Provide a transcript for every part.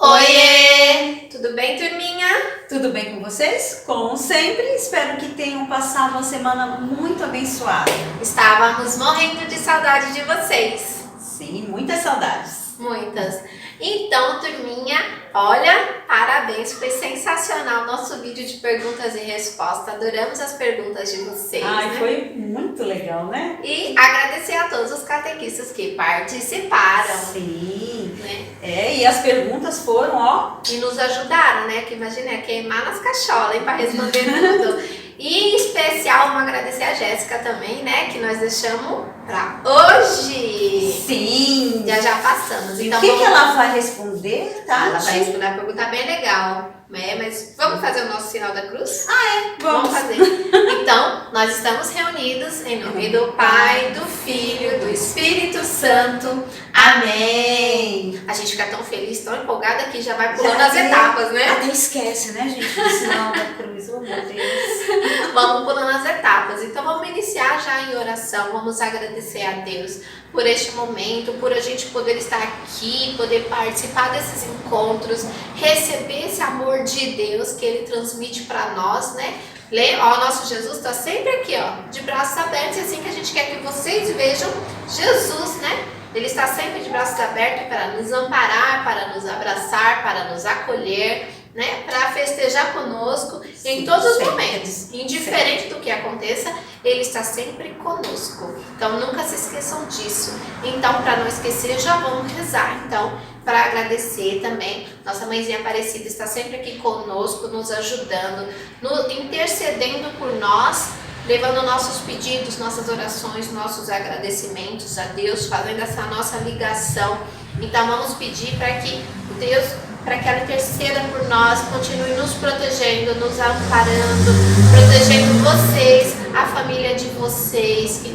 Oiê! Tudo bem, turminha? Tudo bem com vocês? Como sempre, espero que tenham passado uma semana muito abençoada. Estávamos morrendo de saudade de vocês. Sim, muitas saudades. Muitas. Então, turminha, olha, parabéns, foi sensacional o nosso vídeo de perguntas e respostas. Adoramos as perguntas de vocês. Ai, né? foi muito legal, né? E agradecer a todos os catequistas que participaram. Sim. Né? E as perguntas foram, ó. E nos ajudaram, né? Que imagina, queimar nas cacholas, hein, para responder tudo. E em especial, vamos agradecer a Jéssica também, né? Que nós deixamos para hoje. Sim. Já passamos. Então, o que ela vai responder, tá? Ela vai responder uma pergunta bem legal. Mas vamos fazer o nosso sinal da cruz? Vamos fazer. Então, nós estamos reunidos em nome do Pai, do Filho, do Espírito Santo. Amém. A gente fica tão feliz, tão empolgada que já vai pulando as etapas, né? Até esquece, né, gente, do sinal da cruz. Oh, meu Deus. Vamos pulando as etapas. Então, vamos iniciar já em oração. Vamos agradecer a Deus por este momento, por a gente poder estar aqui, poder participar desses encontros, receber esse amor de Deus que Ele transmite para nós, né? Ó, o nosso Jesus está sempre aqui, ó, de braços abertos, e assim que a gente quer que vocês vejam Jesus, né? Ele está sempre de braços abertos para nos amparar, para nos abraçar, para nos acolher, né? Para festejar conosco em todos os momentos, indiferente do que aconteça, Ele está sempre conosco. Então nunca se esqueçam disso. Então, para não esquecer, já vamos rezar. Então, para agradecer também, nossa mãezinha Aparecida está sempre aqui conosco, nos ajudando, intercedendo por nós, levando nossos pedidos, nossas orações, nossos agradecimentos a Deus, fazendo essa nossa ligação. Então vamos pedir para que Deus, para que ela interceda por nós, continue nos protegendo, nos amparando, protegendo vocês, a família de vocês, que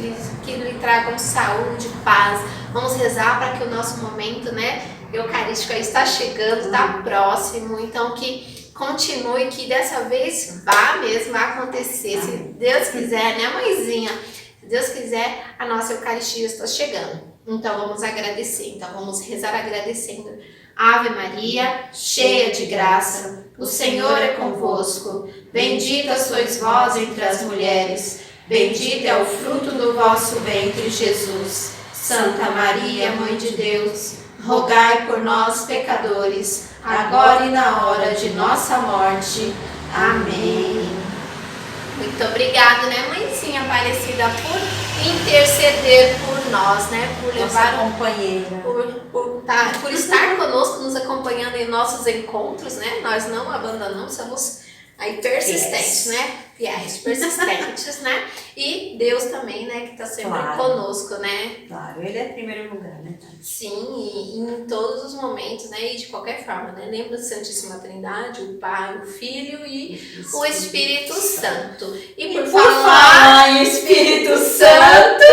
lhe tragam saúde, paz. Vamos rezar para que o nosso momento, né, eucarístico aí está chegando, está próximo, então que continue, que dessa vez vá mesmo acontecer, se Deus quiser, né, mãezinha? Se Deus quiser, a nossa Eucaristia está chegando. Então vamos agradecer, então vamos rezar agradecendo. Ave Maria, cheia de graça, o Senhor é convosco. Bendita sois vós entre as mulheres, bendito é o fruto do vosso ventre, Jesus. Santa Maria, Mãe de Deus, rogai por nós, pecadores, agora e na hora de nossa morte. Amém. Muito obrigada, né, mãezinha Aparecida, por interceder por nós, né, por levar nossa companheira, por estar conosco, nos acompanhando em nossos encontros, né? Nós não abandonamos, somos aí persistentes, né? Fiéis, persistentes, né? E Deus também, né, que está sempre conosco, né? Claro, Ele é primeiro lugar, né? Sim, e em todos os momentos, né? E de qualquer forma, né? Lembra da Santíssima Trindade, o Pai, o Filho e o Espírito Santo. E por falar em Espírito Santo,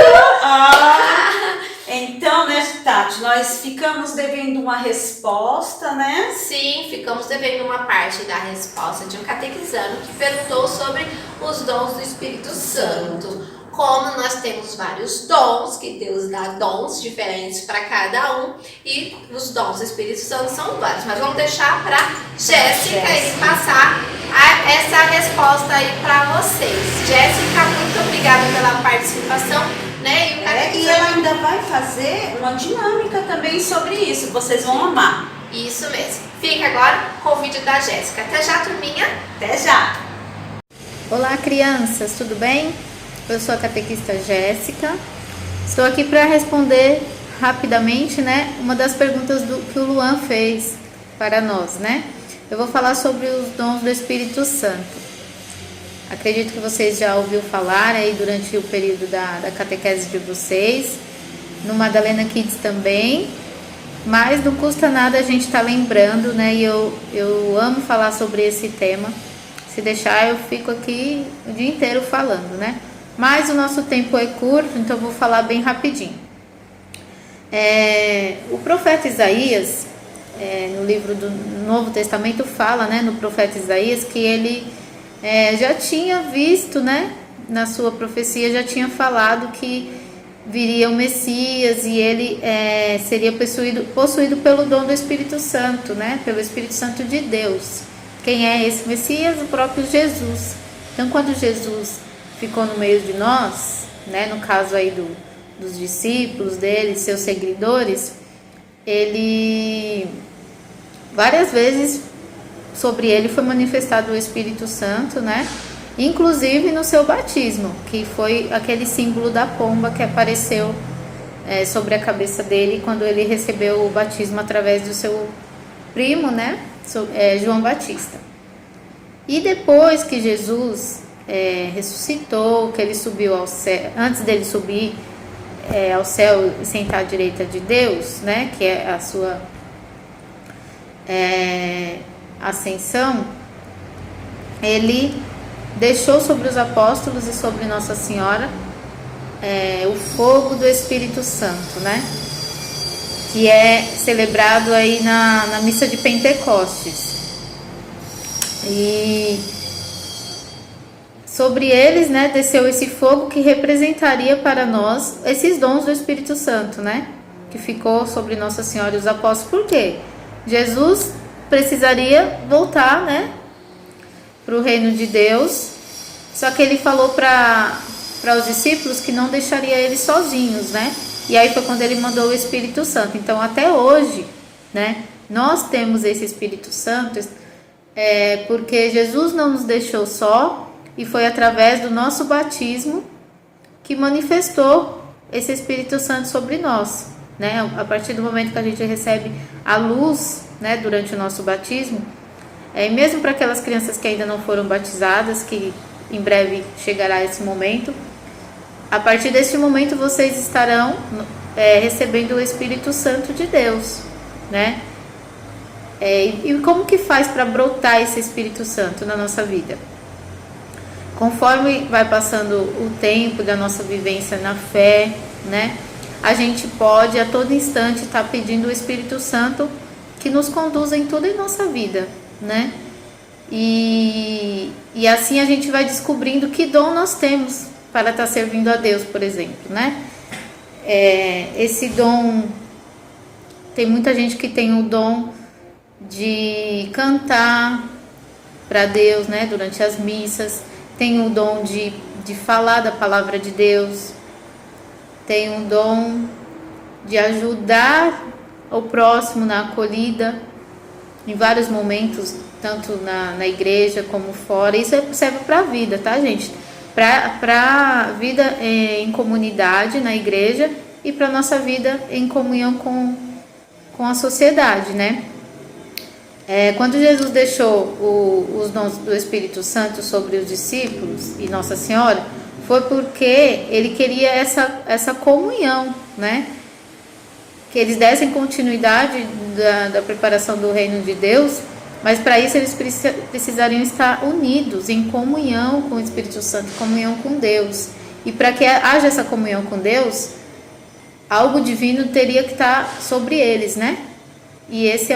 então, né, Tati, nós ficamos devendo uma resposta, né? Sim, ficamos devendo uma parte da resposta de um catequizano que perguntou sobre os dons do Espírito Santo. Como nós temos vários dons, que Deus dá dons diferentes para cada um, e os dons do Espírito Santo são vários. Mas vamos deixar para Jéssica e passar essa resposta aí para vocês. Jéssica, muito obrigada pela participação. Né? E ela ainda vai fazer uma dinâmica também sobre isso, vocês vão amar. Isso mesmo. Fica agora com o vídeo da Jéssica. Até já, turminha. Até já. Olá, crianças, tudo bem? Eu sou a catequista Jéssica. Estou aqui para responder rapidamente, né, uma das perguntas que o Luan fez para nós, né? Eu vou falar sobre os dons do Espírito Santo. Acredito que vocês já ouviram falar aí durante o período da catequese de vocês, no Madalena Kids também, mas não custa nada a gente estar lembrando, né? E eu amo falar sobre esse tema. Se deixar, eu fico aqui o dia inteiro falando, né? Mas o nosso tempo é curto, então eu vou falar bem rapidinho. O profeta Isaías, no livro do Novo Testamento, fala, né, no profeta Isaías, que ele já tinha visto, né, na sua profecia, já tinha falado que viria o Messias e ele seria possuído pelo dom do Espírito Santo, né? Pelo Espírito Santo de Deus. Quem é esse Messias? O próprio Jesus. Então, quando Jesus ficou no meio de nós, né? No caso aí dos discípulos dele, seus seguidores, ele várias vezes sobre ele foi manifestado o Espírito Santo, né? Inclusive no seu batismo, que foi aquele símbolo da pomba que apareceu sobre a cabeça dele quando ele recebeu o batismo através do seu primo, né? João Batista. E depois que Jesus ressuscitou, que ele subiu ao céu, antes dele subir ao céu e sentar à direita de Deus, né? Que é a sua ascensão, ele deixou sobre os apóstolos e sobre Nossa Senhora o fogo do Espírito Santo, né? Que é celebrado aí na missa de Pentecostes. E sobre eles, né, desceu esse fogo que representaria para nós esses dons do Espírito Santo, né? Que ficou sobre Nossa Senhora e os apóstolos. Por quê? Jesus precisaria voltar, né, para o reino de Deus, só que ele falou para os discípulos que não deixaria eles sozinhos, né? E aí foi quando ele mandou o Espírito Santo. Então, até hoje, né, nós temos esse Espírito Santo porque Jesus não nos deixou só e foi através do nosso batismo que manifestou esse Espírito Santo sobre nós, né? A partir do momento que a gente recebe a luz, né, durante o nosso batismo, mesmo para aquelas crianças que ainda não foram batizadas, que em breve chegará esse momento, a partir desse momento vocês estarão recebendo o Espírito Santo de Deus, né? E como que faz para brotar esse Espírito Santo na nossa vida? Conforme vai passando o tempo da nossa vivência na fé, né? A gente pode a todo instante estar pedindo o Espírito Santo que nos conduza em tudo em nossa vida, né? E assim a gente vai descobrindo que dom nós temos para estar servindo a Deus, por exemplo, né? Esse dom, tem muita gente que tem o dom de cantar para Deus, né? Durante as missas, tem o dom de falar da palavra de Deus, tem o dom de ajudar o próximo na acolhida em vários momentos, tanto na igreja como fora. Isso serve para a vida, tá, gente? Para a vida em comunidade, na igreja, e para a nossa vida em comunhão com a sociedade, né? Quando Jesus deixou os dons do Espírito Santo sobre os discípulos e Nossa Senhora, foi porque ele queria essa comunhão, né? Que eles dessem continuidade da preparação do reino de Deus, mas para isso eles precisariam estar unidos em comunhão com o Espírito Santo, comunhão com Deus. E para que haja essa comunhão com Deus, algo divino teria que estar sobre eles, né? E esse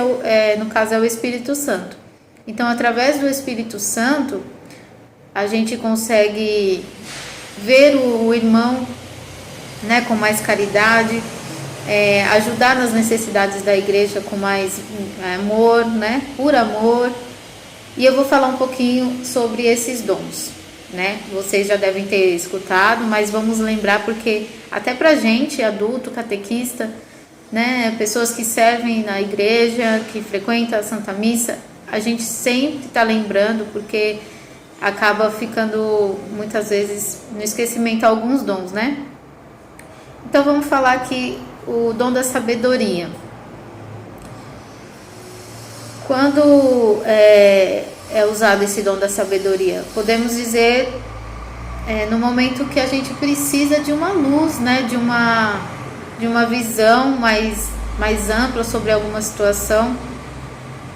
no caso é o Espírito Santo. Então, através do Espírito Santo, a gente consegue ver o irmão, né, com mais caridade, ajudar nas necessidades da igreja com mais amor, né, por amor. E eu vou falar um pouquinho sobre esses dons, né? Vocês já devem ter escutado, mas vamos lembrar, porque até pra gente, adulto, catequista, né, pessoas que servem na igreja, que frequentam a Santa Missa, a gente sempre está lembrando, porque acaba ficando muitas vezes no esquecimento alguns dons, né? Então vamos falar aqui o dom da sabedoria. Quando é usado esse dom da sabedoria, podemos dizer no momento que a gente precisa de uma luz, né, de uma visão mais ampla sobre alguma situação,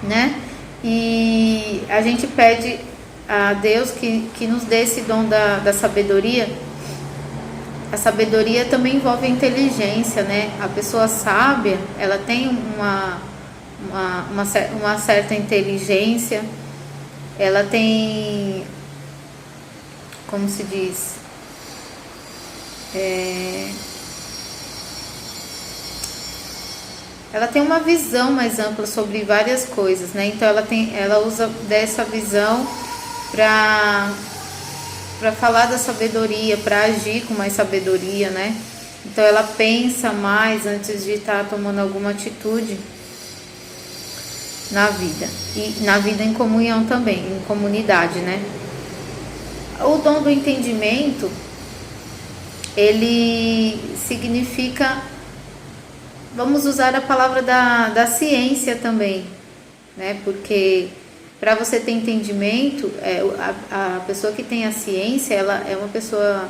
né? E a gente pede a Deus que nos dê esse dom da sabedoria. A sabedoria também envolve a inteligência, né? A pessoa sábia, ela tem uma certa inteligência, ela tem, como se diz, ela tem uma visão mais ampla sobre várias coisas, né? Então ela usa dessa visão para falar da sabedoria, para agir com mais sabedoria, né? Então ela pensa mais antes de estar tomando alguma atitude na vida. E na vida em comunhão também, em comunidade, né? O dom do entendimento, ele significa, vamos usar a palavra da ciência também, né? Porque para você ter entendimento, a pessoa que tem a ciência, ela é uma pessoa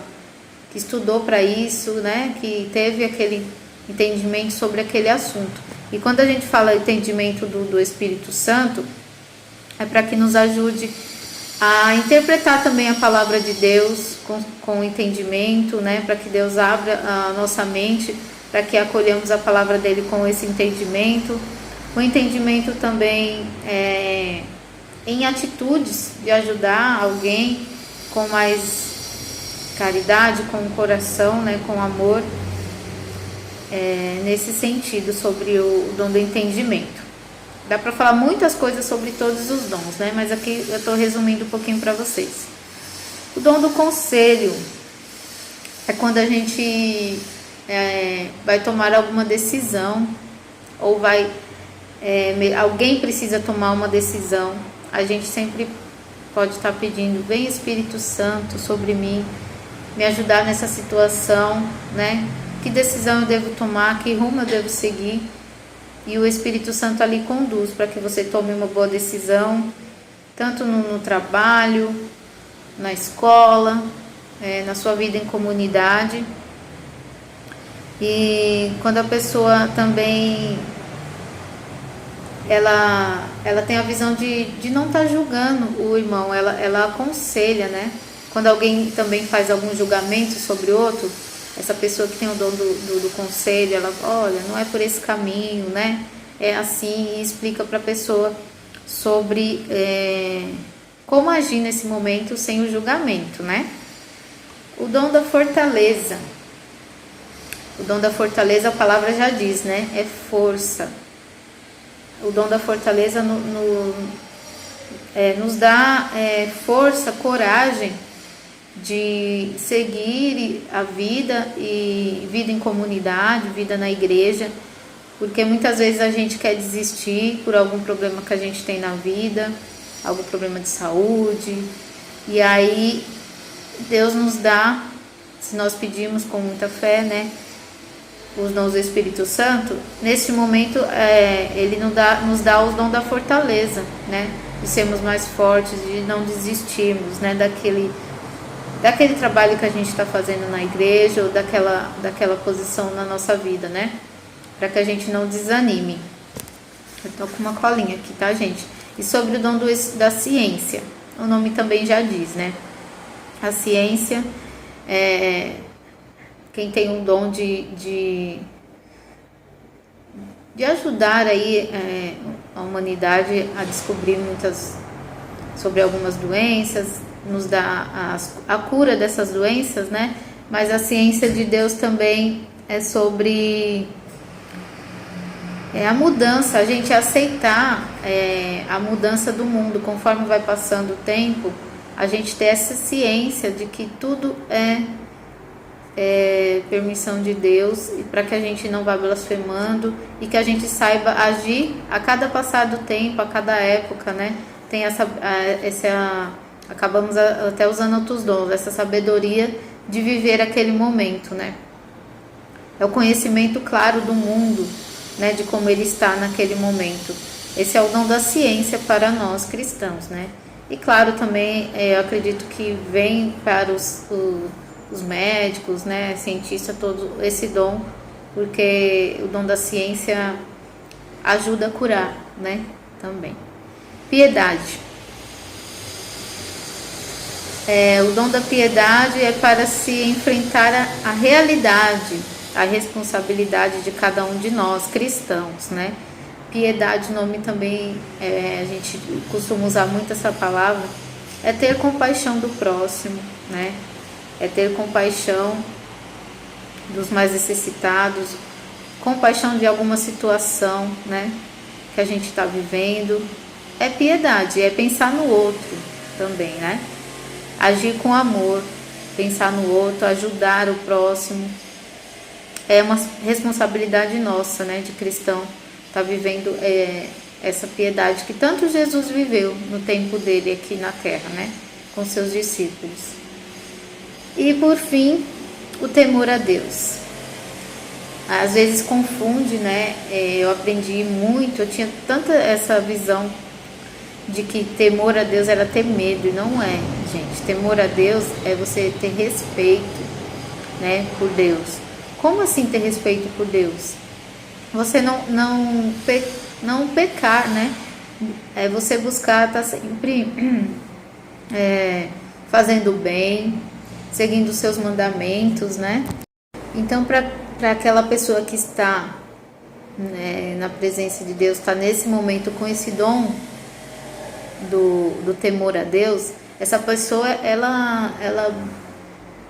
que estudou para isso, né? Que teve aquele entendimento sobre aquele assunto. E quando a gente fala entendimento do Espírito Santo, é para que nos ajude a interpretar também a palavra de Deus com entendimento, né? Para que Deus abra a nossa mente, para que acolhamos a palavra dele com esse entendimento. O entendimento também em atitudes de ajudar alguém com mais caridade, com o coração, né? Com amor, nesse sentido, sobre o dom do entendimento. Dá para falar muitas coisas sobre todos os dons, né? Mas aqui eu estou resumindo um pouquinho para vocês. O dom do conselho é quando a gente vai tomar alguma decisão, ou alguém precisa tomar uma decisão. A gente sempre pode estar pedindo: vem Espírito Santo sobre mim, me ajudar nessa situação, né? Que decisão eu devo tomar, que rumo eu devo seguir. E o Espírito Santo ali conduz para que você tome uma boa decisão, tanto no trabalho, na escola, na sua vida em comunidade. E quando a pessoa também ela tem a visão de não estar julgando o irmão, ela aconselha, né? Quando alguém também faz algum julgamento sobre outro, essa pessoa que tem o dom do conselho, ela, olha, não é por esse caminho, né? É assim, e explica para a pessoa sobre como agir nesse momento sem o julgamento, né? O dom da fortaleza. O dom da fortaleza, a palavra já diz, né? É força. O dom da fortaleza nos dá força, coragem de seguir a vida, e vida em comunidade, vida na igreja, porque muitas vezes a gente quer desistir por algum problema que a gente tem na vida, algum problema de saúde, e aí Deus nos dá, se nós pedimos com muita fé, né, os dons do Espírito Santo. Nesse momento ele nos dá os dons da fortaleza, né, de sermos mais fortes, de não desistirmos, né, daquele trabalho que a gente está fazendo na igreja, ou daquela posição na nossa vida, né? Para que a gente não desanime. Eu tô com uma colinha aqui, tá, gente? E sobre o dom da ciência, o nome também já diz, né? A ciência quem tem um dom de ajudar aí a humanidade a descobrir sobre algumas doenças, nos dá a cura dessas doenças, né? Mas a ciência de Deus também é sobre a mudança, a gente aceitar a mudança do mundo. Conforme vai passando o tempo, a gente ter essa ciência de que tudo é permissão de Deus, e para que a gente não vá blasfemando, e que a gente saiba agir a cada passar do tempo, a cada época, né? Tem acabamos até usando outros dons, essa sabedoria de viver aquele momento, né? É o conhecimento claro do mundo, né? De como ele está naquele momento. Esse é o dom da ciência para nós cristãos, né? E claro, também eu acredito que vem para os médicos, né? Cientistas, todo esse dom, porque o dom da ciência ajuda a curar, né? Também. Piedade. O dom da piedade é para se enfrentar a realidade, a responsabilidade de cada um de nós, cristãos, né? Piedade, nome também, a gente costuma usar muito essa palavra, é ter compaixão do próximo, né? É ter compaixão dos mais necessitados, compaixão de alguma situação, né, que a gente está vivendo. É piedade, é pensar no outro também, né? Agir com amor, pensar no outro, ajudar o próximo. É uma responsabilidade nossa, né, de cristão, tá vivendo essa piedade que tanto Jesus viveu no tempo dele aqui na terra, né, com seus discípulos. E por fim, o temor a Deus. Às vezes confunde, né? Eu aprendi muito, eu tinha tanta essa visão de que temor a Deus era ter medo, e não é, gente. Temor a Deus é você ter respeito, né, por Deus. Como assim ter respeito por Deus? Você não pecar, né? É você buscar estar sempre fazendo bem, seguindo os seus mandamentos, né? Então, para aquela pessoa que está, né, na presença de Deus, está nesse momento com esse dom do temor a Deus, essa pessoa ela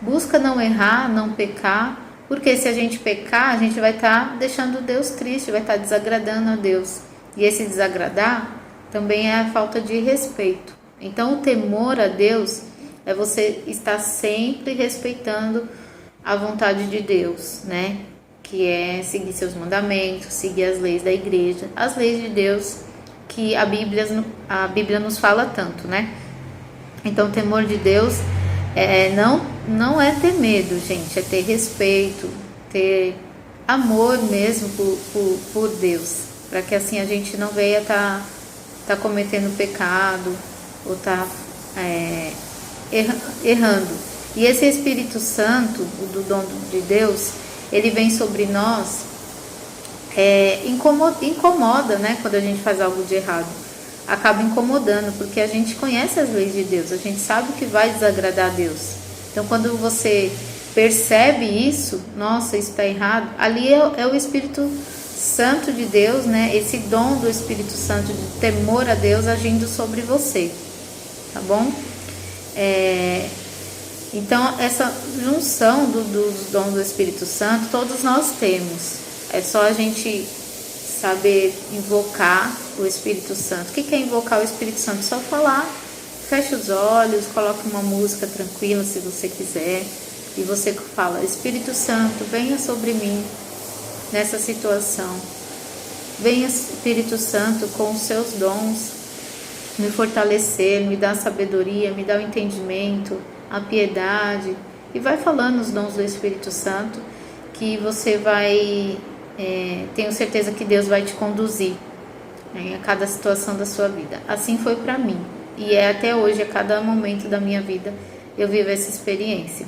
busca não errar, não pecar, porque se a gente pecar, a gente vai estar deixando Deus triste, vai estar desagradando a Deus. E esse desagradar também é a falta de respeito. Então, o temor a Deus é você estar sempre respeitando a vontade de Deus, né? Que é seguir seus mandamentos, seguir as leis da igreja, as leis de Deus que a Bíblia nos fala tanto, né? Então, o temor de Deus não é ter medo, gente, é ter respeito, ter amor mesmo por Deus, para que assim a gente não venha tá cometendo pecado ou errando. E esse Espírito Santo, do dom de Deus, ele vem sobre nós, incomoda, né? Quando a gente faz algo de errado, acaba incomodando, porque a gente conhece as leis de Deus, a gente sabe que vai desagradar a Deus. Então, quando você percebe isso, nossa, isso está errado, ali é o Espírito Santo de Deus, né? Esse dom do Espírito Santo de temor a Deus agindo sobre você, tá bom? Então, essa junção dos dons do Espírito Santo, todos nós temos. É só a gente saber invocar o Espírito Santo. O que é invocar o Espírito Santo? Só falar, fecha os olhos, coloca uma música tranquila se você quiser, e você fala: Espírito Santo, venha sobre mim nessa situação. Venha, Espírito Santo, com os seus dons, me fortalecer, me dar sabedoria, me dar o entendimento, a piedade, e vai falando os dons do Espírito Santo, que você vai, tenho certeza que Deus vai te conduzir, né, a cada situação da sua vida. Assim foi para mim, e até hoje, a cada momento da minha vida, eu vivo essa experiência.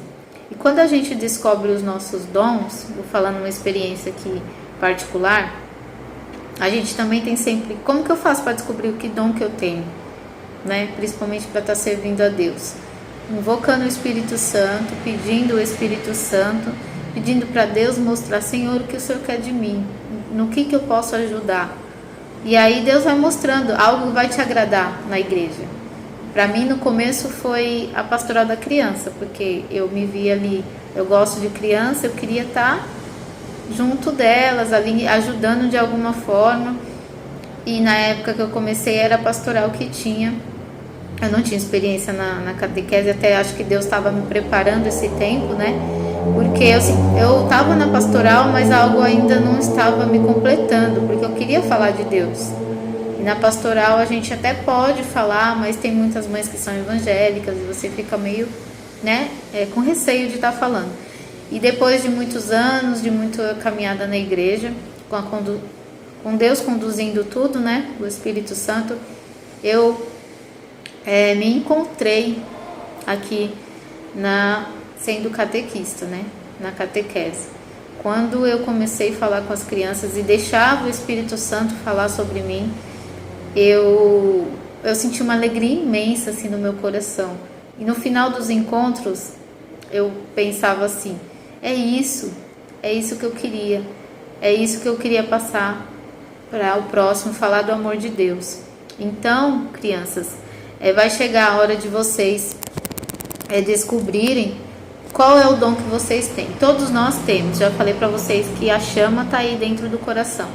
E quando a gente descobre os nossos dons, vou falar numa experiência aqui particular, a gente também tem sempre, como que eu faço para descobrir o que dom que eu tenho, né? Principalmente para estar servindo a Deus. Invocando o Espírito Santo, pedindo o Espírito Santo, pedindo para Deus mostrar: Senhor, o que o Senhor quer de mim? No que eu posso ajudar? E aí Deus vai mostrando, algo vai te agradar na igreja. Para mim, no começo, foi a pastoral da criança, porque eu me vi ali, eu gosto de criança, eu queria estar junto delas, ali ajudando de alguma forma. E na época que eu comecei, era a pastoral que tinha. Eu não tinha experiência na catequese, até acho que Deus estava me preparando esse tempo, né? Porque eu estava na pastoral, mas algo ainda não estava me completando, porque eu queria falar de Deus. E na pastoral a gente até pode falar, mas tem muitas mães que são evangélicas e você fica meio, né, com receio de estar falando. E depois de muitos anos, de muita caminhada na igreja, com Deus conduzindo tudo, né, o Espírito Santo, eu me encontrei aqui sendo catequista, né, na catequese. Quando eu comecei a falar com as crianças e deixava o Espírito Santo falar sobre mim, eu senti uma alegria imensa assim no meu coração. E no final dos encontros eu pensava assim: é isso que eu queria, é isso que eu queria passar para o próximo, falar do amor de Deus. Então, crianças, vai chegar a hora de vocês descobrirem qual é o dom que vocês têm. Todos nós temos. Já falei para vocês que a chama está aí dentro do coração.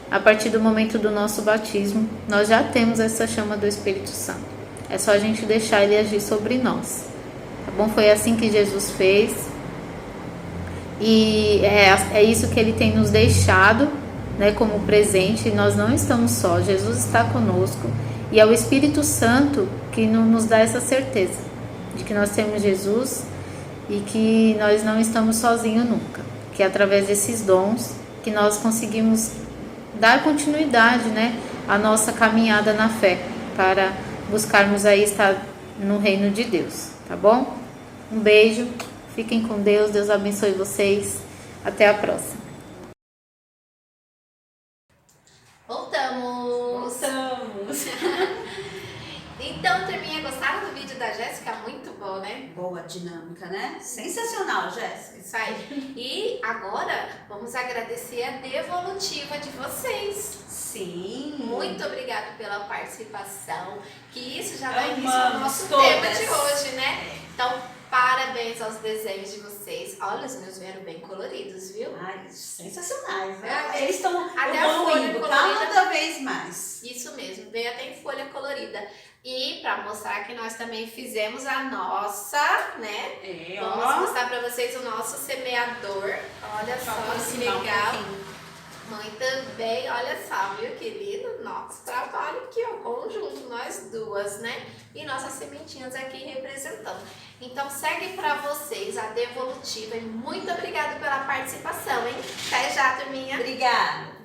A partir do momento do nosso batismo, nós já temos essa chama do Espírito Santo. É só a gente deixar ele agir sobre nós. Tá bom? Foi assim que Jesus fez. E é isso que ele tem nos deixado, né, como presente. Nós não estamos só. Jesus está conosco. E é o Espírito Santo que nos dá essa certeza de que nós temos Jesus e que nós não estamos sozinhos nunca. Que é através desses dons que nós conseguimos dar continuidade, né, à nossa caminhada na fé, para buscarmos aí estar no reino de Deus, tá bom? Um beijo, fiquem com Deus, Deus abençoe vocês, até a próxima. Voltamos! Então, turminha, gostaram do vídeo da Jéssica? Muito bom, né? Boa dinâmica, né? Sensacional, Jéssica. Isso aí. E agora, vamos agradecer a devolutiva de vocês. Sim. Muito obrigado pela participação, que isso já dá Amamos início ao nosso todas. tema de hoje, né? Então, parabéns aos desenhos de vocês. Olha, os meus vieram bem coloridos, viu? Ai, sensacionais, né? É, Eles estão até a folha evoluindo colorida. cada vez mais. Isso mesmo, veio até em folha colorida. E para mostrar que nós também fizemos a nossa, né? Vamos mostrar para vocês o nosso semeador. Olha só que legal. Muito bem, olha só, viu, querido? Nosso trabalho aqui, ó, conjunto, nós duas, né? E nossas sementinhas aqui representando. Então, segue para vocês a devolutiva e muito obrigada pela participação, hein? Até já, turminha. Obrigada.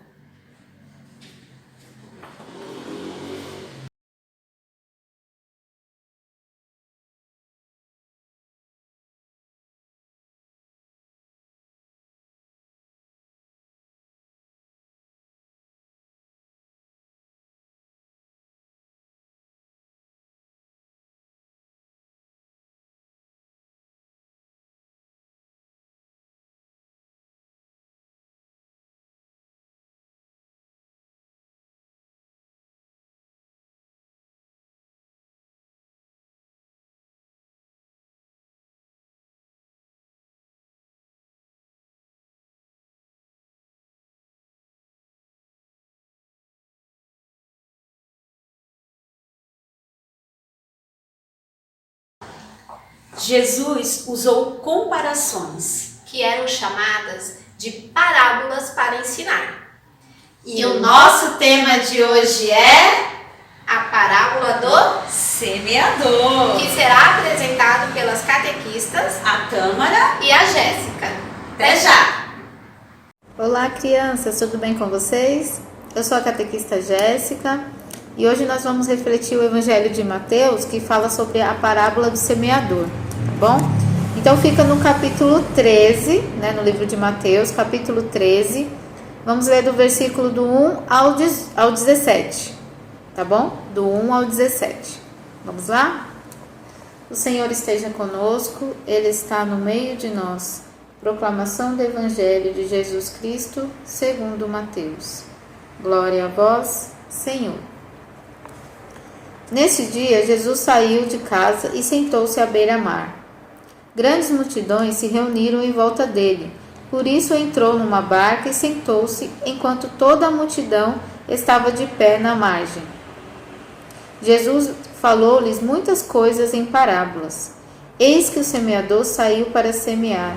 Jesus usou comparações, Que eram chamadas de parábolas para ensinar. e o nosso tema de hoje é A parábola do semeador. que será apresentado pelas catequistas A Tâmara, e a Jéssica. até já! Olá, crianças, tudo bem com vocês? Eu sou a catequista Jéssica e hoje nós vamos refletir o Evangelho de Mateus, que fala sobre a parábola do semeador, tá bom? Então fica no capítulo 13, né, no livro de Mateus, capítulo 13. Vamos ler do versículo do 1 ao 17, tá bom? Do 1 ao 17. Vamos lá? O Senhor esteja conosco, Ele está no meio de nós. Proclamação do Evangelho de Jesus Cristo, segundo Mateus. Glória a vós, Senhor. Nesse dia, Jesus saiu de casa e sentou-se à beira-mar. Grandes multidões se reuniram em volta dele. Por isso entrou numa barca e sentou-se, enquanto toda a multidão estava de pé na margem. Jesus falou-lhes muitas coisas em parábolas. Eis que o semeador saiu para semear.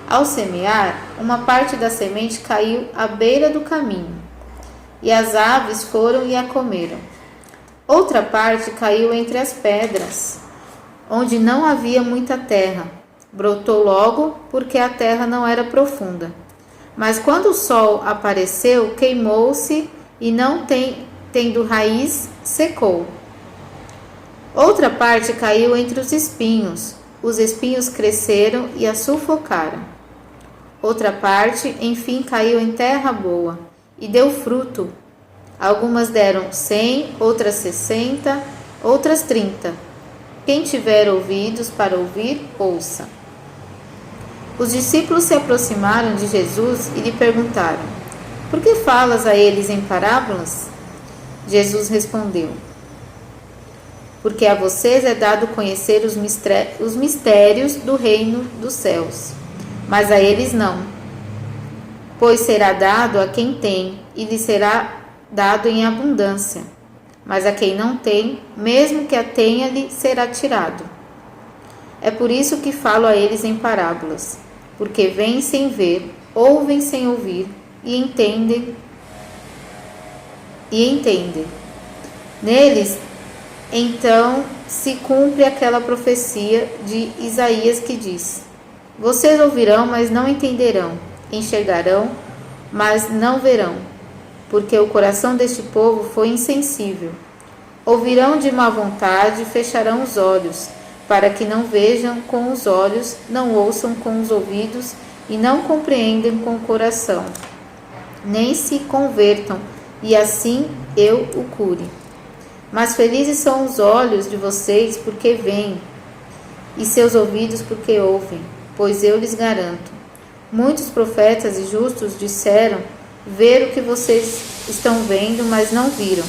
Ao semear, uma parte da semente caiu à beira do caminho, e as aves foram e a comeram. Outra parte caiu entre as pedras, onde não havia muita terra. Brotou logo, porque a terra não era profunda. Mas quando o sol apareceu, queimou-se e não tendo raiz, secou. Outra parte caiu entre os espinhos. Os espinhos cresceram e a sufocaram. Outra parte, enfim, caiu em terra boa e deu fruto. Algumas deram 100, outras 60, outras 30. Quem tiver ouvidos para ouvir, ouça. Os discípulos se aproximaram de Jesus e lhe perguntaram: Por que falas a eles em parábolas? Jesus respondeu: porque a vocês é dado conhecer os mistérios do reino dos céus, mas a eles não. Pois será dado a quem tem, e lhe será dado em abundância. Mas a quem não tem, mesmo que a tenha, lhe será tirado. É por isso que falo a eles em parábolas, porque veem sem ver, ouvem sem ouvir, e entendem. Neles, então, se cumpre aquela profecia de Isaías que diz: vocês ouvirão, mas não entenderão, enxergarão, mas não verão, porque o coração deste povo foi insensível. Ouvirão de má vontade, fecharão os olhos, para que não vejam com os olhos, não ouçam com os ouvidos e não compreendem com o coração, nem se convertam, e assim eu o cure. Mas felizes são os olhos de vocês porque veem, e seus ouvidos porque ouvem, pois eu lhes garanto, muitos profetas e justos disseram ver o que vocês estão vendo, mas não viram.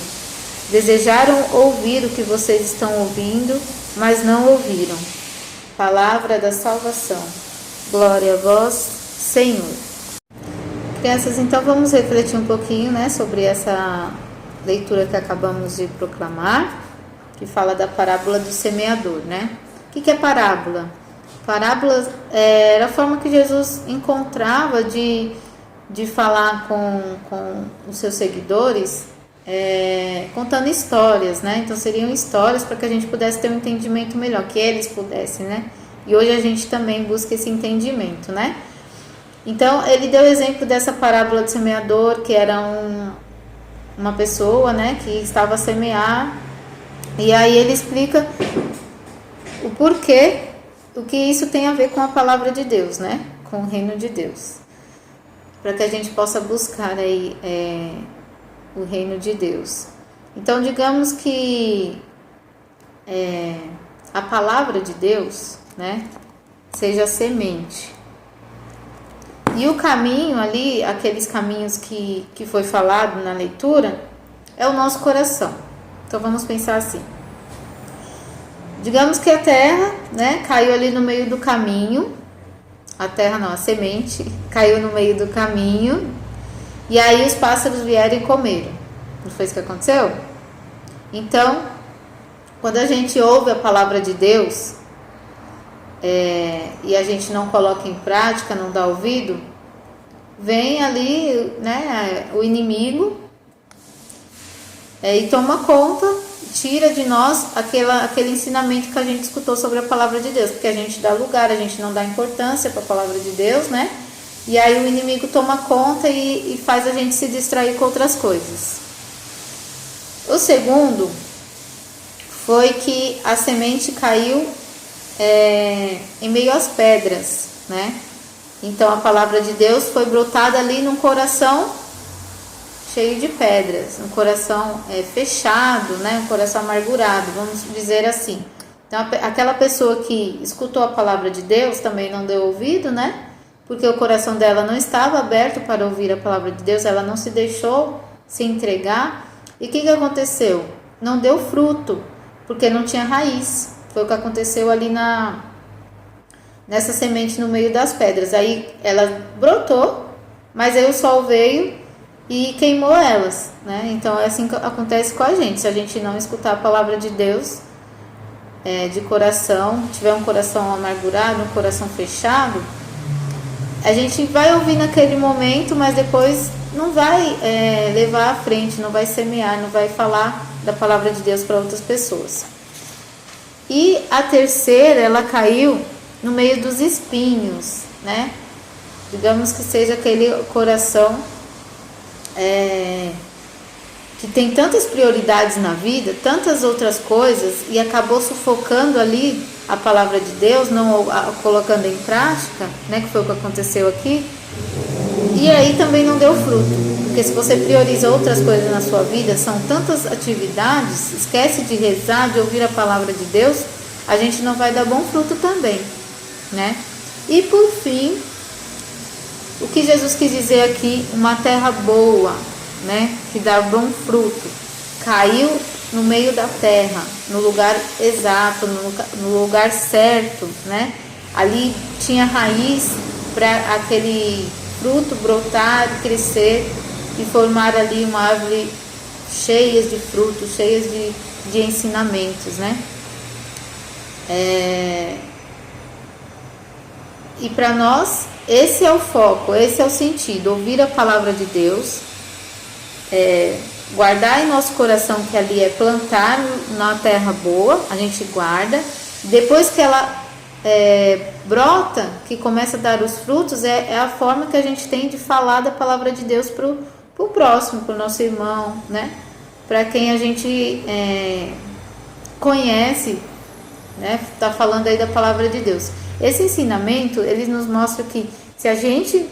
Desejaram ouvir o que vocês estão ouvindo, mas não ouviram. Palavra da salvação. Glória a vós, Senhor. Crianças, então vamos refletir um pouquinho, sobre essa leitura que acabamos de proclamar, que fala da parábola do semeador, O que é parábola? Parábola era a forma que Jesus encontrava de falar com os seus seguidores, contando histórias, Então seriam histórias para que a gente pudesse ter um entendimento melhor, que eles pudessem, E hoje a gente também busca esse entendimento, Então ele deu o exemplo dessa parábola do semeador, que era uma pessoa, que estava a semear, e aí ele explica o porquê, o que isso tem a ver com a palavra de Deus, Com o reino de Deus, para que a gente possa buscar aí o reino de Deus. Então, digamos que a palavra de Deus, seja a semente. E o caminho ali, aqueles caminhos que foi falado na leitura, é o nosso coração. Então vamos pensar assim. Digamos que a terra, caiu ali no meio do caminho. A terra não, a semente caiu no meio do caminho. E aí os pássaros vieram e comeram. Não foi isso que aconteceu? Então, quando a gente ouve a palavra de Deus, e a gente não coloca em prática, não dá ouvido, vem ali o inimigo e toma conta, tira de nós aquele ensinamento que a gente escutou sobre a palavra de Deus, porque a gente dá lugar, a gente não dá importância para a palavra de Deus, E aí o inimigo toma conta e faz a gente se distrair com outras coisas. O segundo foi que a semente caiu em meio às pedras, Então a palavra de Deus foi brotada ali num coração cheio de pedras, um coração fechado, um coração amargurado, vamos dizer assim. Então aquela pessoa que escutou a palavra de Deus também não deu ouvido, Porque o coração dela não estava aberto para ouvir a palavra de Deus, ela não se deixou se entregar. E o que aconteceu? Não deu fruto, porque não tinha raiz. Foi o que aconteceu ali nessa semente no meio das pedras. Aí ela brotou, mas aí o sol veio e queimou elas, Então é assim que acontece com a gente. Se a gente não escutar a palavra de Deus de coração, tiver um coração amargurado, um coração fechado, a gente vai ouvir naquele momento, mas depois não vai levar à frente, não vai semear, não vai falar da palavra de Deus para outras pessoas. E a terceira, ela caiu no meio dos espinhos, Digamos que seja aquele coração que tem tantas prioridades na vida, tantas outras coisas, e acabou sufocando ali a palavra de Deus, não a colocando em prática, que foi o que aconteceu aqui, e aí também não deu fruto, porque se você prioriza outras coisas na sua vida, são tantas atividades, esquece de rezar, de ouvir a palavra de Deus, a gente não vai dar bom fruto também, E por fim, o que Jesus quis dizer aqui, uma terra boa, que dá bom fruto, caiu no meio da terra, no lugar exato, no lugar certo, né? Ali tinha raiz para aquele fruto brotar, crescer e formar ali uma árvore cheia de frutos, cheia de ensinamentos, né? E para nós, esse é o foco, esse é o sentido, ouvir a palavra de Deus, guardar em nosso coração que ali é plantar na terra boa, a gente guarda, depois que ela brota, que começa a dar os frutos, é a forma que a gente tem de falar da palavra de Deus pro próximo, pro nosso irmão, né? Para quem a gente conhece, né? Tá falando aí da palavra de Deus. Esse ensinamento, ele nos mostra que se a gente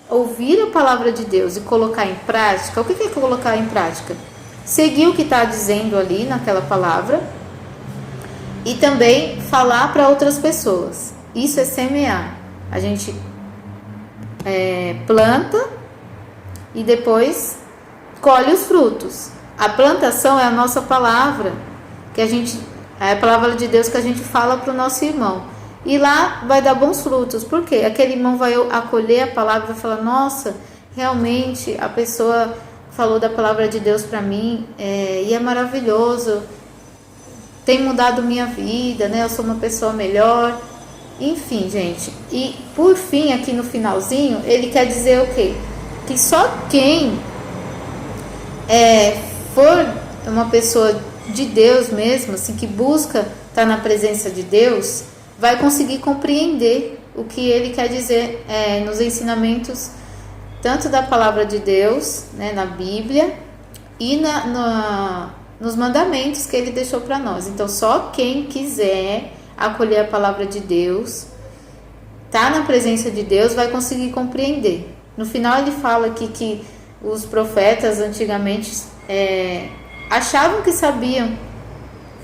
ouvir a palavra de Deus e colocar em prática, o que é colocar em prática? Seguir o que está dizendo ali naquela palavra e também falar para outras pessoas. Isso é semear. A gente planta e depois colhe os frutos. A plantação é a nossa palavra, é a palavra de Deus que a gente fala para o nosso irmão. E lá vai dar bons frutos. Por quê? Aquele irmão vai acolher a palavra e vai falar: nossa, realmente a pessoa falou da palavra de Deus para mim e é maravilhoso, tem mudado minha vida, né? Eu sou uma pessoa melhor. Enfim, gente. E por fim, aqui no finalzinho, ele quer dizer o quê? Que só quem for uma pessoa de Deus mesmo, assim, que busca estar na presença de Deus, vai conseguir compreender o que ele quer dizer nos ensinamentos, tanto da palavra de Deus, né, na Bíblia, e nos mandamentos que ele deixou para nós. Então, só quem quiser acolher a palavra de Deus, tá na presença de Deus, vai conseguir compreender. No final ele fala aqui que os profetas antigamente achavam que sabiam,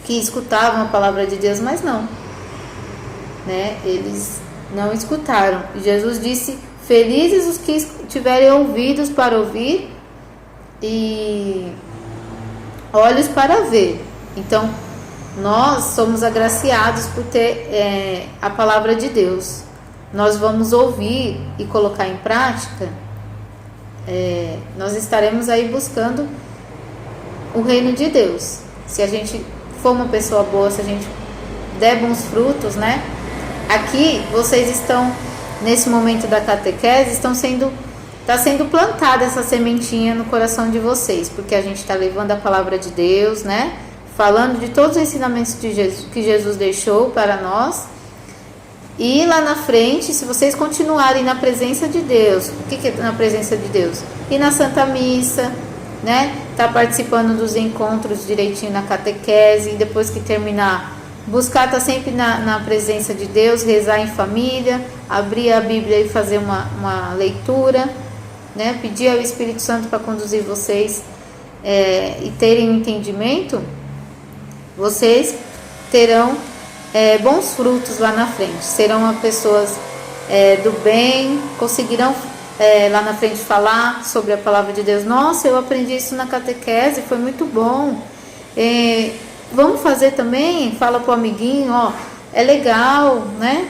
que escutavam a palavra de Deus, mas não, né? Eles não escutaram. E Jesus disse: felizes os que tiverem ouvidos para ouvir e olhos para ver. Então, nós somos agraciados por ter a palavra de Deus. Nós vamos ouvir e colocar em prática. Nós estaremos aí buscando o reino de Deus. Se a gente for uma pessoa boa, se a gente der bons frutos, né? Aqui vocês estão, nesse momento da catequese, está sendo plantada essa sementinha no coração de vocês, porque a gente está levando a palavra de Deus, né? Falando de todos os ensinamentos de Jesus, que Jesus deixou para nós. E lá na frente, se vocês continuarem na presença de Deus, o que é na presença de Deus? Ir na Santa Missa, né? Tá participando dos encontros direitinho na catequese, e depois que terminar, buscar estar sempre na presença de Deus, rezar em família, abrir a Bíblia e fazer uma leitura, né? Pedir ao Espírito Santo para conduzir vocês e terem entendimento. Vocês terão bons frutos lá na frente, serão pessoas do bem, conseguirão lá na frente falar sobre a palavra de Deus. Nossa, eu aprendi isso na catequese, foi muito bom. Vamos fazer também? Fala pro amiguinho, ó, é legal, né?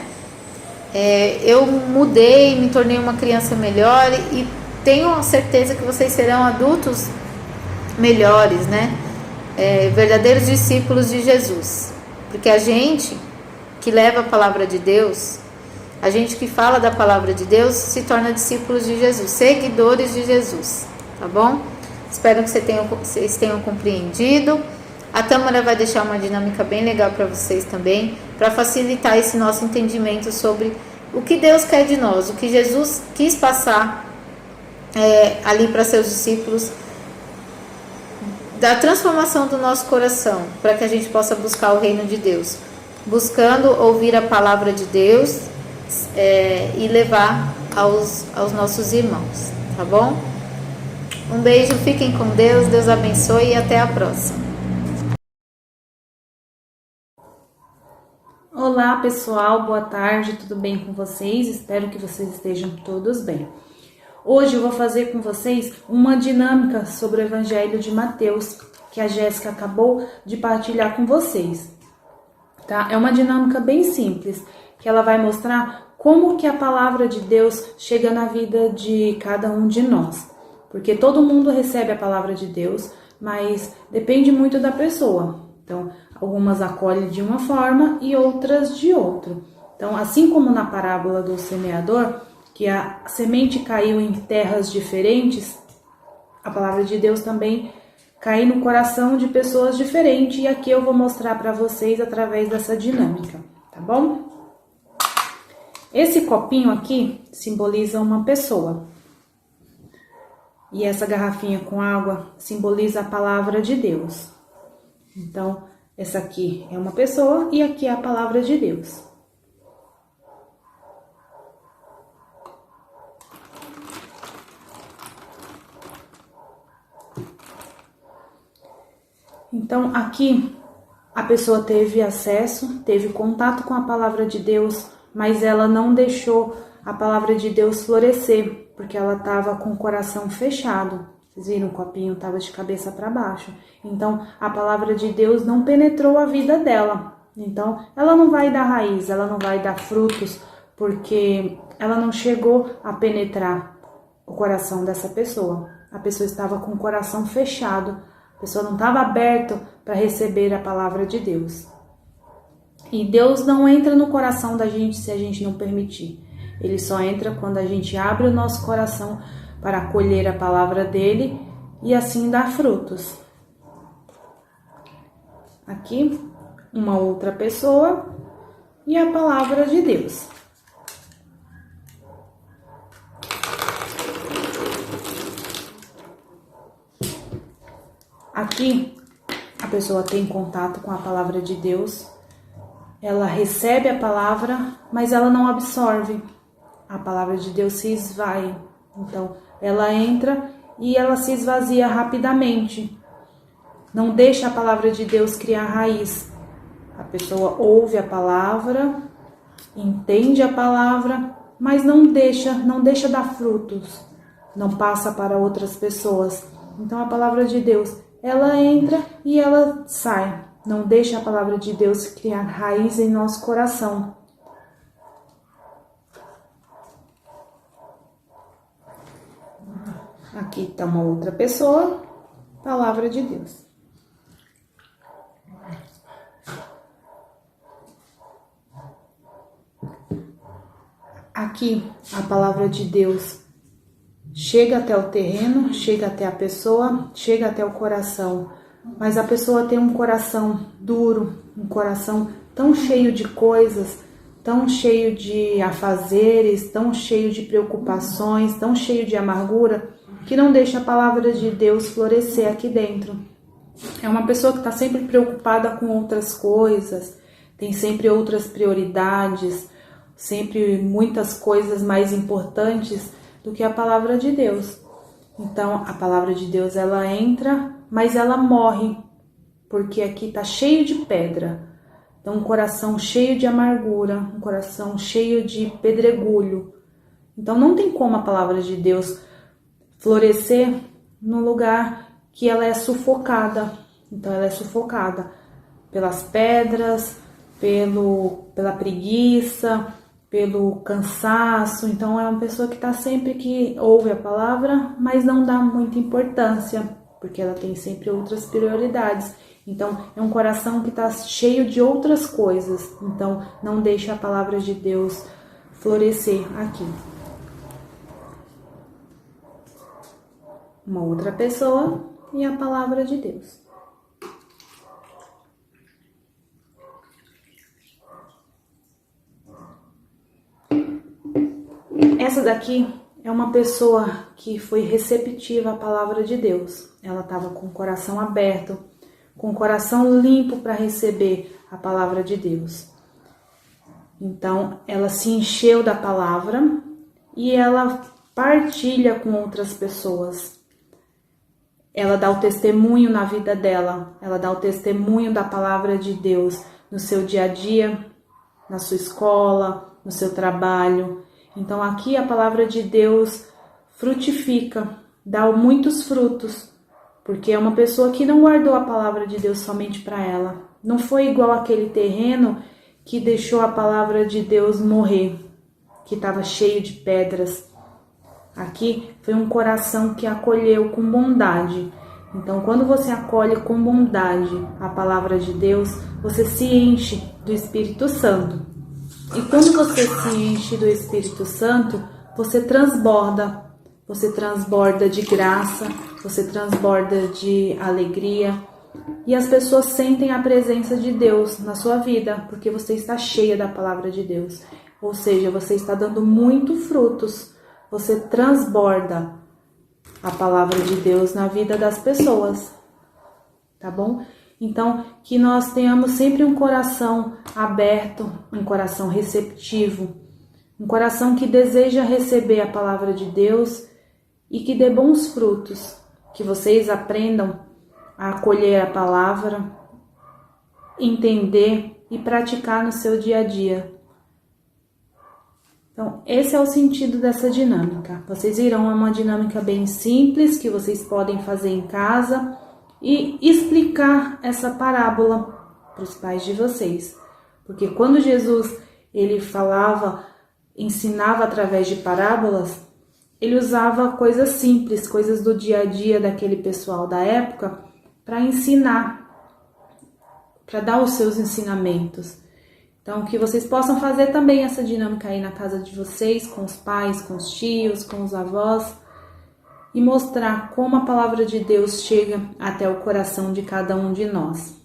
Eu mudei, me tornei uma criança melhor e tenho a certeza que vocês serão adultos melhores, né? Verdadeiros discípulos de Jesus. Porque a gente que leva a palavra de Deus, a gente que fala da palavra de Deus, se torna discípulos de Jesus, seguidores de Jesus, tá bom? Espero que vocês tenham compreendido. A Tâmara vai deixar uma dinâmica bem legal para vocês também, para facilitar esse nosso entendimento sobre o que Deus quer de nós, o que Jesus quis passar ali para seus discípulos, da transformação do nosso coração, para que a gente possa buscar o reino de Deus, buscando ouvir a palavra de Deus e levar aos nossos irmãos, tá bom? Um beijo, fiquem com Deus, Deus abençoe e até a próxima. Olá pessoal, boa tarde, tudo bem com vocês? Espero que vocês estejam todos bem. Hoje eu vou fazer com vocês uma dinâmica sobre o Evangelho de Mateus. que a Jéssica acabou de partilhar com vocês. Tá? É uma dinâmica bem simples, que ela vai mostrar como que a palavra de Deus chega na vida de cada um de nós. Porque todo mundo recebe a palavra de Deus, mas depende muito da pessoa. Então, algumas acolhem de uma forma e outras de outra. Então, assim como na parábola do semeador, que a semente caiu em terras diferentes, a palavra de Deus também cai no coração de pessoas diferentes. E aqui eu vou mostrar para vocês através dessa dinâmica, tá bom? Esse copinho aqui simboliza uma pessoa. E essa garrafinha com água simboliza a palavra de Deus. Então, essa aqui é uma pessoa e aqui é a palavra de Deus. Então, aqui a pessoa teve acesso, teve contato com a palavra de Deus, mas ela não deixou a palavra de Deus florescer, porque ela estava com o coração fechado. Vocês viram, o copinho estava de cabeça para baixo. Então, a palavra de Deus não penetrou a vida dela. Então, ela não vai dar raiz, ela não vai dar frutos, porque ela não chegou a penetrar o coração dessa pessoa. A pessoa estava com o coração fechado. A pessoa não estava aberta para receber a palavra de Deus. E Deus não entra no coração da gente se a gente não permitir. Ele só entra quando a gente abre o nosso coração para acolher a palavra dele e assim dar frutos. Aqui, uma outra pessoa e a palavra de Deus. Aqui, a pessoa tem contato com a palavra de Deus, ela recebe a palavra, mas ela não absorve. A palavra de Deus se esvai. Então, ela entra e ela se esvazia rapidamente. Não deixa a palavra de Deus criar raiz. A pessoa ouve a palavra, entende a palavra, mas não deixa dar frutos. Não passa para outras pessoas. Então, a palavra de Deus, ela entra e ela sai. Não deixa a palavra de Deus criar raiz em nosso coração. Aqui está uma outra pessoa, palavra de Deus. Aqui a palavra de Deus chega até o terreno, chega até a pessoa, chega até o coração. Mas a pessoa tem um coração duro, um coração tão cheio de coisas, tão cheio de afazeres, tão cheio de preocupações, tão cheio de amargura, que não deixa a palavra de Deus florescer aqui dentro. É uma pessoa que está sempre preocupada com outras coisas, tem sempre outras prioridades, sempre muitas coisas mais importantes do que a palavra de Deus. Então, a palavra de Deus, ela entra, mas ela morre, porque aqui está cheio de pedra. Então, um coração cheio de amargura, um coração cheio de pedregulho. Então, não tem como a palavra de Deus florescer no lugar que ela é sufocada. Então, ela é sufocada pelas pedras, pela preguiça, pelo cansaço. Então, é uma pessoa que está sempre que ouve a palavra, mas não dá muita importância, porque ela tem sempre outras prioridades. Então, é um coração que está cheio de outras coisas. Então, não deixa a palavra de Deus florescer aqui. Uma outra pessoa e a palavra de Deus. Essa daqui é uma pessoa que foi receptiva à palavra de Deus. Ela estava com o coração aberto, com o coração limpo para receber a palavra de Deus. Então, ela se encheu da palavra e ela partilha com outras pessoas. Ela dá o testemunho na vida dela, ela dá o testemunho da palavra de Deus no seu dia a dia, na sua escola, no seu trabalho. Então, aqui a palavra de Deus frutifica, dá muitos frutos, Porque é uma pessoa que não guardou a palavra de Deus somente para ela. Não foi igual aquele terreno que deixou a palavra de Deus morrer, que estava cheio de pedras. Aqui foi um coração que acolheu com bondade. Então, quando você acolhe com bondade a palavra de Deus, você se enche do Espírito Santo. E quando você se enche do Espírito Santo, você transborda de graça, você transborda de alegria. E as pessoas sentem a presença de Deus na sua vida, porque você está cheia da palavra de Deus. Ou seja, você está dando muitos frutos. Você transborda a palavra de Deus na vida das pessoas, tá bom? Então, que nós tenhamos sempre um coração aberto, um coração receptivo, um coração que deseja receber a palavra de Deus e que dê bons frutos, que vocês aprendam a acolher a palavra, entender e praticar no seu dia a dia. Então, esse é o sentido dessa dinâmica. Vocês irão a uma dinâmica bem simples que vocês podem fazer em casa e explicar essa parábola para os pais de vocês. Porque quando Jesus ele falava, ensinava através de parábolas, ele usava coisas simples, coisas do dia a dia daquele pessoal da época para ensinar, para dar os seus ensinamentos. Então, que vocês possam fazer também essa dinâmica aí na casa de vocês, com os pais, com os tios, com os avós, e mostrar como a palavra de Deus chega até o coração de cada um de nós,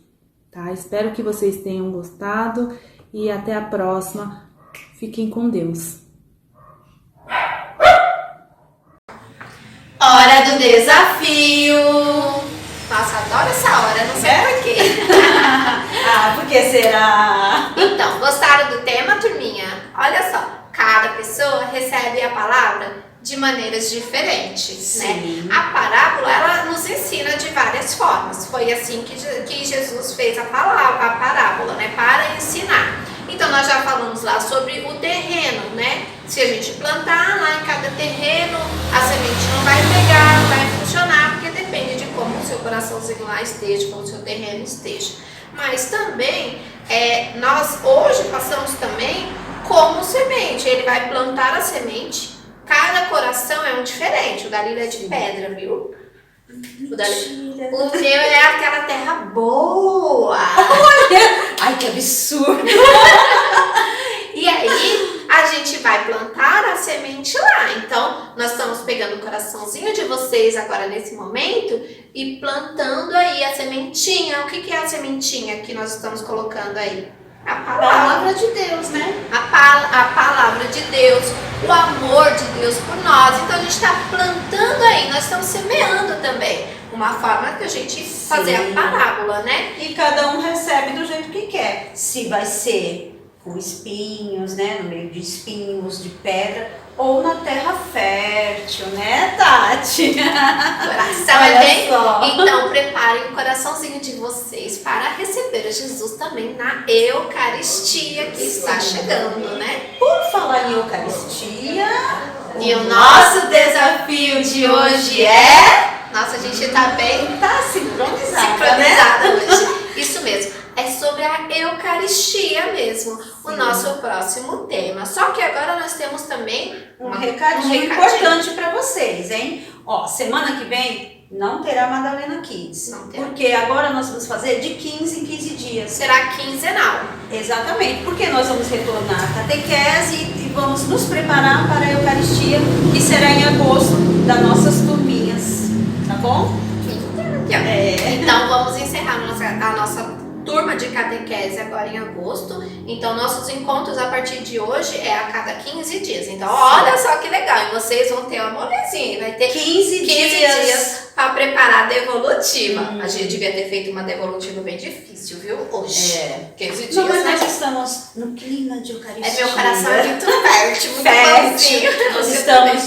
tá? Espero que vocês tenham gostado e até a próxima. Fiquem com Deus. Hora do desafio! Nossa, adoro essa hora, não sei porquê. Por que será? Então, gostaram do tema, turminha? Olha só, cada pessoa recebe a palavra de maneiras diferentes, né? A parábola, ela nos ensina de várias formas. Foi assim que Jesus fez a parábola, né? Para ensinar. Então, nós já falamos lá sobre o terreno, né? Se a gente plantar lá em cada terreno, a semente não vai pegar, não vai funcionar, porque depende de como o seu coraçãozinho lá esteja, como o seu terreno esteja. Mas também, nós hoje passamos também como semente. Ele vai plantar a semente, cada coração é um diferente. O da Lília é de pedra, viu? O meu é aquela terra boa. Ai, que absurdo! E aí, a gente vai plantar a semente lá. Então, nós estamos pegando o coraçãozinho de vocês agora nesse momento e plantando aí a sementinha. O que é a sementinha que nós estamos colocando aí? A palavra de Deus, né? A palavra de Deus, o amor de Deus por nós. Então, a gente está plantando aí, nós estamos semeando também. Uma forma que a gente fazer a parábola, né? E cada um recebe do jeito que quer. Se vai ser com espinhos, né? No meio de espinhos, de pedra, ou na terra fértil, né, Tati? Coração é bem. Então, preparem o coraçãozinho de vocês para receber Jesus também na Eucaristia que está chegando, né? Por falar em Eucaristia, e o nosso desafio de hoje é. Nossa, a gente tá bem sincronizada, né? Hoje. Isso mesmo. É sobre a Eucaristia mesmo, o nosso próximo tema. Só que agora nós temos também um recadinho importante para vocês, hein? Ó, semana que vem não terá Madalena Kids. Não terá. Porque agora nós vamos fazer de 15 em 15 dias. Será quinzenal. Exatamente, porque nós vamos retornar à catequese e vamos nos preparar para a Eucaristia, que será em agosto, das nossas turminhas. Tá bom? Então vamos encerrar a nossa turma de catequese agora em agosto. Então nossos encontros a partir de hoje é a cada 15 dias. Então olha só que legal, e vocês vão ter uma molezinha, vai ter 15 dias para preparar a devolutiva. A gente devia ter feito uma devolutiva bem difícil, viu? Hoje. 15 dias, mas né? nós estamos no clima de Eucaristia. Meu coração é muito fértil, muito bonzinho. Nós estamos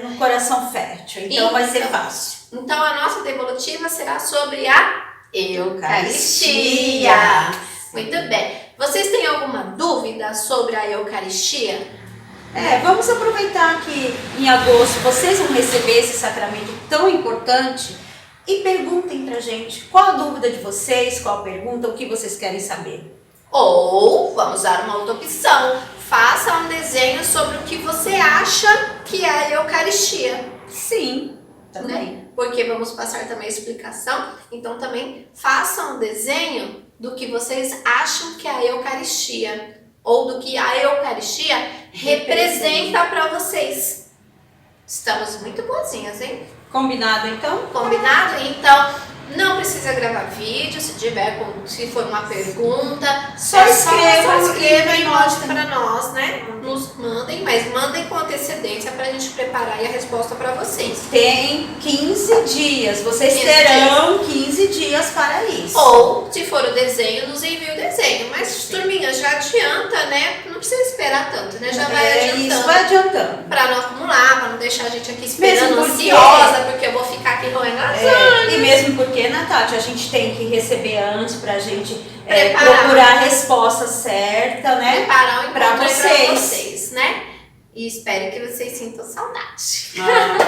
no coração fértil, então vai ser fácil. Então a nossa devolutiva será sobre a Eucaristia. Muito bem. Vocês têm alguma dúvida sobre a Eucaristia? Vamos aproveitar que em agosto vocês vão receber esse sacramento tão importante e perguntem pra gente qual a dúvida de vocês, qual a pergunta, o que vocês querem saber. Ou, vamos usar uma outra opção, faça um desenho sobre o que você acha que é a Eucaristia. Sim, também. Né? Porque vamos passar também a explicação. Então também façam um desenho do que vocês acham que é a Eucaristia. Ou do que a Eucaristia representa para vocês. Estamos muito boazinhas, hein? Combinado, então? Combinado? Então, não precisa gravar vídeo, se for uma pergunta, Só escreva e mande para nós, né? Nos mandem, mas mandem com antecedência para a gente preparar a resposta para vocês. Tem 15 dias, vocês 15 terão 15 dias para isso. Ou, se for o desenho, nos envie o desenho. Mas, turminha, já adianta, né? Não precisa esperar tanto, né? Já vai adiantando. Isso, vai adiantando. Para não acumular, para não deixar a gente aqui esperando, Mesmo porque- ansiosa, porque eu vou ficar aqui roendo as E mesmo porque, né, Tati, a gente tem que receber antes pra gente Preparar. procurar a resposta certa, né? preparar o encontro Pra pra vocês. vocês, né? E espero que vocês sintam saudade.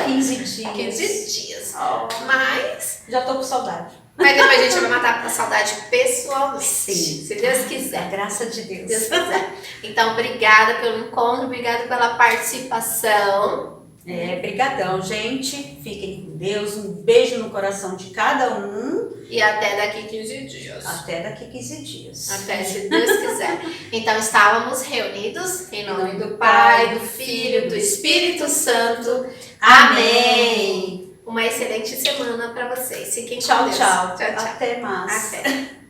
15 dias. 15 dias. Ó, Mas já tô com saudade. depois a gente vai matar a saudade pessoalmente. Sim. Se Deus Da quiser. graça de Deus. Deus quiser. Então, obrigada pelo encontro, obrigada pela participação. Brigadão, gente. Fiquem com Deus. Um beijo no coração de cada um. E até daqui 15 dias. Até daqui 15 dias. Até se Deus quiser. Então estávamos reunidos em nome do Pai, do Filho, do Espírito Santo. Amém. Uma excelente semana para vocês. Fiquem com Tchau, Deus. tchau. Tchau, tchau. Até mais. Até.